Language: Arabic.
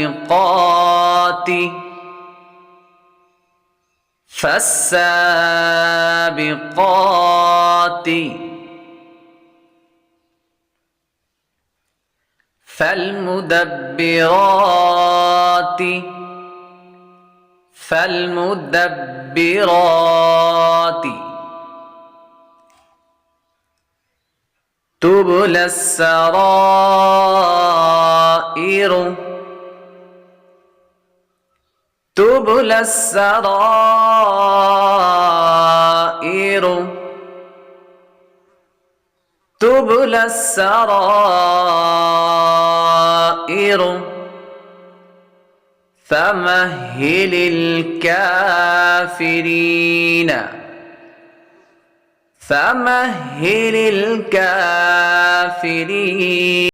فالسابقات فالسابقات فالمدبرات فالمدبرات تبلى السرائر تبلى السرائر تبلى السرائر فمهل الكافرين فمهل الكافرين